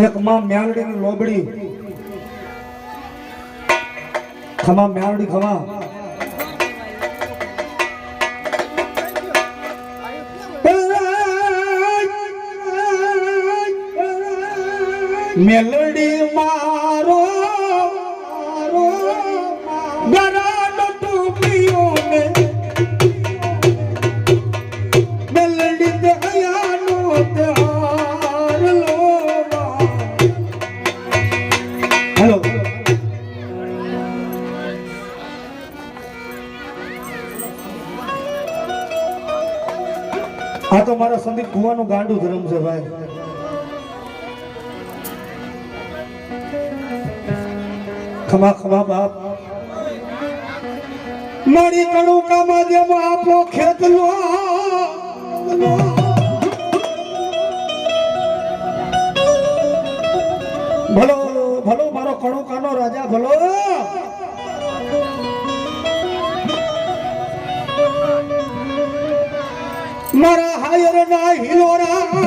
એક માં મ્યાલડી ની લોબડી ખમા મ્યાલડી ખમા મેલડી મારો ગરાનો ટુકડીઓ ને મેલડી તે આયાનો તે હાર લો હેલો આ તો મારા સંદીપ કુવાનું ગાંડું ધર્મ છે ભાઈ ખમા ખમા બાપ મારી કણું કામાં જેમ આપો ખેત લો ભલો ભલો મારો કણું કાનો રાજા ભલો મારા હાયર ના હિલોરા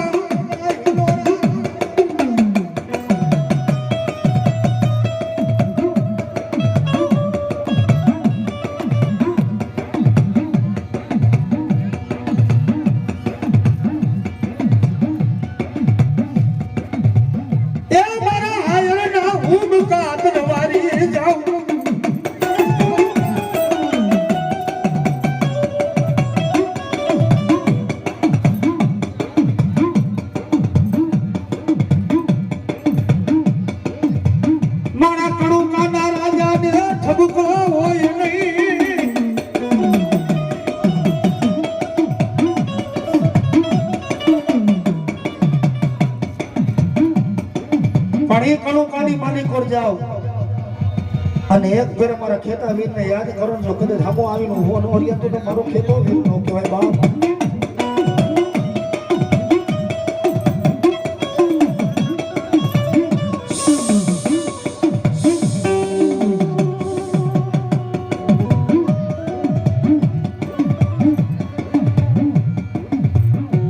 પાણી કણું કાની માની કોર જાવ અને એક ફેર મારા ખેતા વીર ને યાદ કરો જો કદાચ હામો આવીને ઉભો ન ઓરિયત તો મારો ખેતો વીર નો કહેવાય બાપ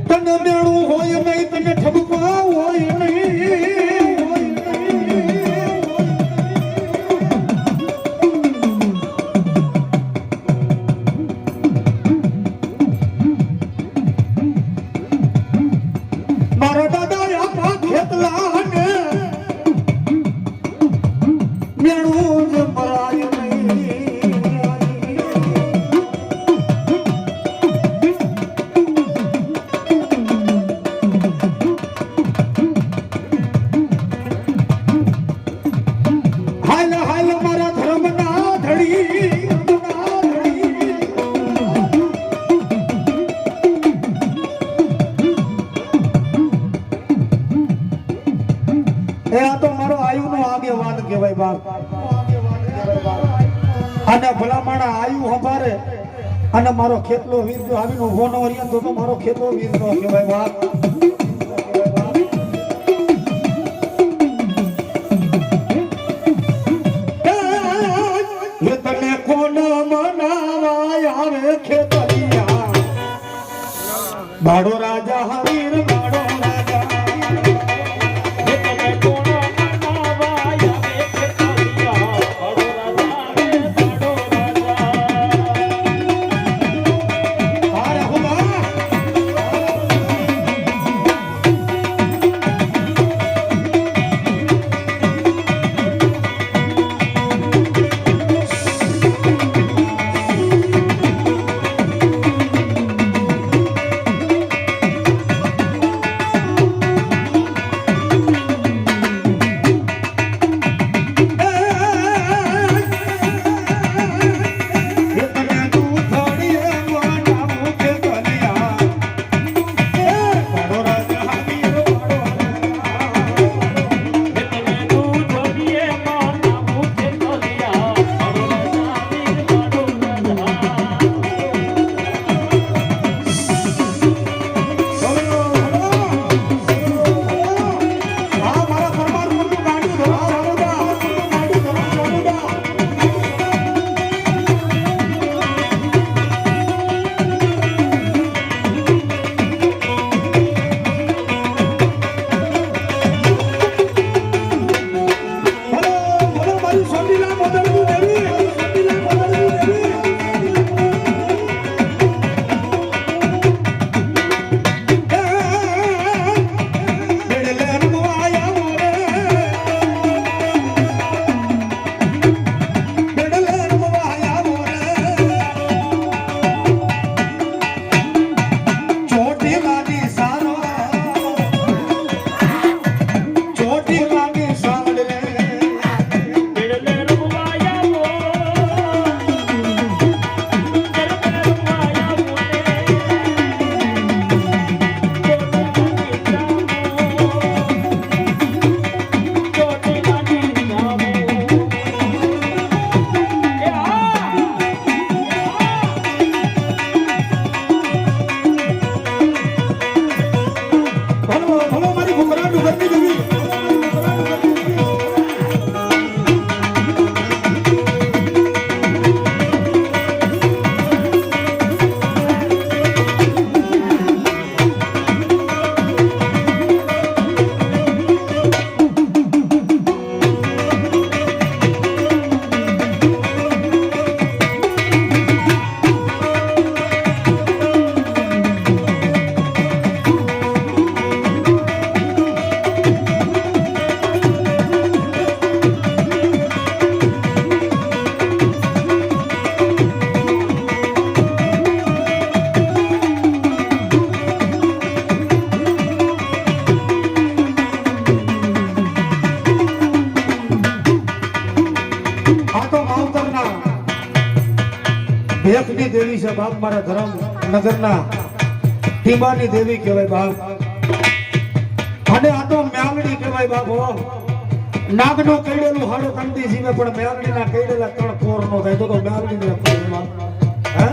તને મેળું હોય નહીં તને ઠબકા હોય નહીં અને ભલામણા આયુ હંભારે અને મારો ખેતલો વીર જો આવીને ઉભો ન હોય તો મારો ખેતલો વીર નો કહેવાય બાપ તને કોણ મનાવાય આવે ખેતરિયા બાળો રાજા હરીર બાળો ભેખની દેવી છે બાપ, મારા ધરમ નગરના ટીમાની દેવી કહેવાય બાપ. અને આ તો મ્યાંગડી કહેવાય બાપ. હો નાગનો કઈડેલું હાડો તંતી જીવે, પણ મ્યાંગડીના કઈડેલા ત્રણ કોર નો થાય તો મ્યાંગડીને બાપ. હે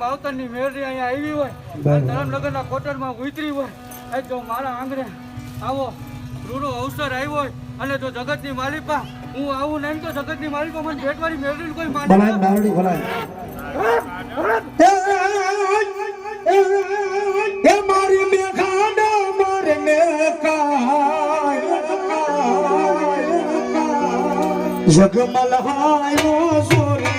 માવતરની મેરડી અહીંયા આવી હોય, ધરમનગરના કોટરમાં ઉતરી હોય, જો મારા આંગણે આવો રૂડો અવસર આવ્યો હોય અને જો જગતની માલિકા હું આવું નહીં તો જગતની માલિકા મને ભેટવાળી મેરડી કોઈ માને મેરડી ભલાય એ મારી મેઘાડા મારે મેકા જગમલહાયો સોરી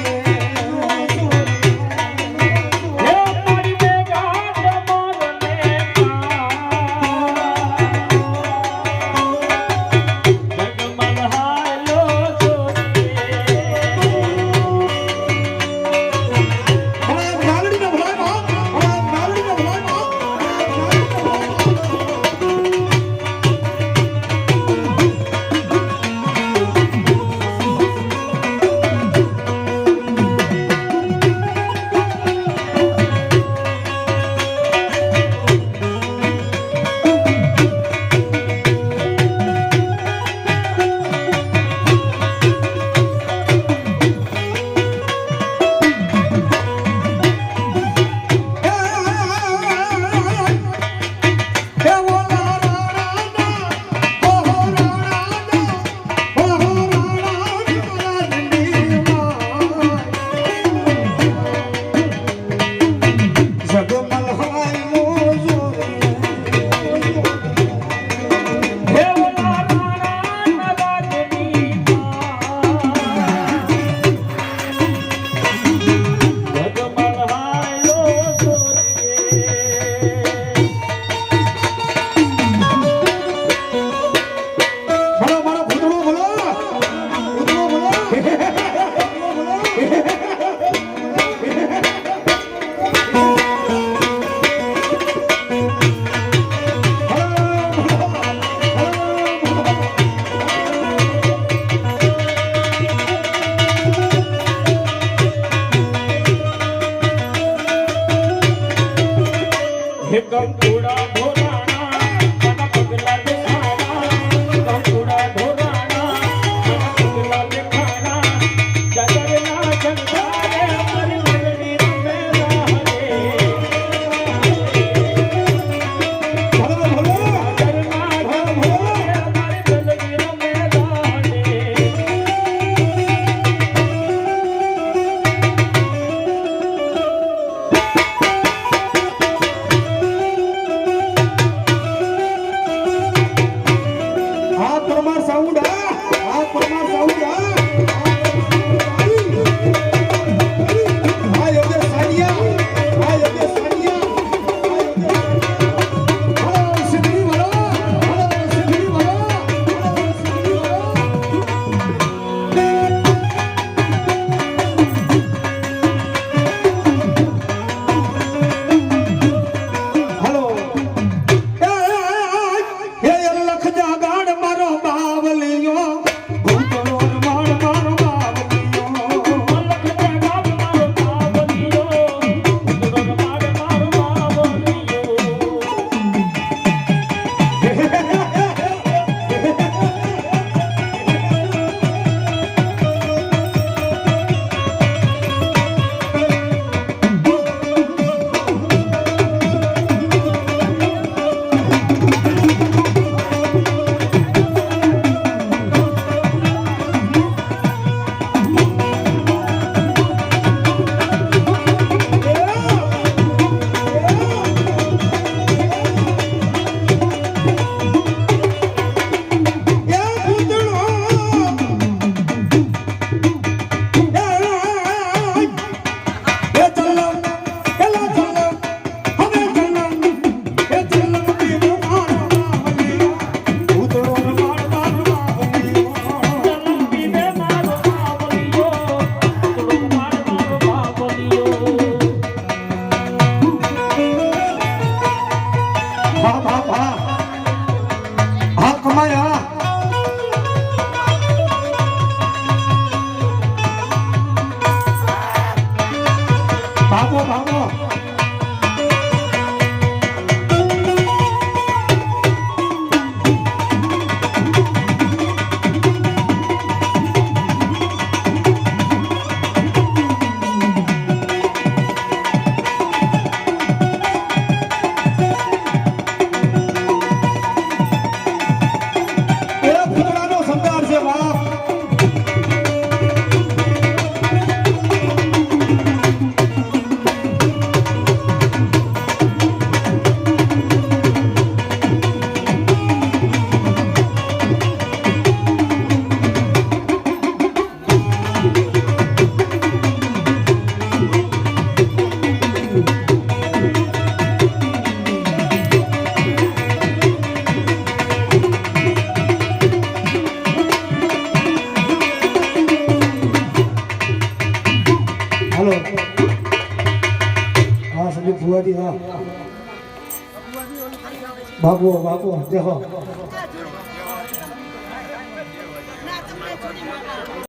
ભૂતળો બાબુ બાબુ દેખો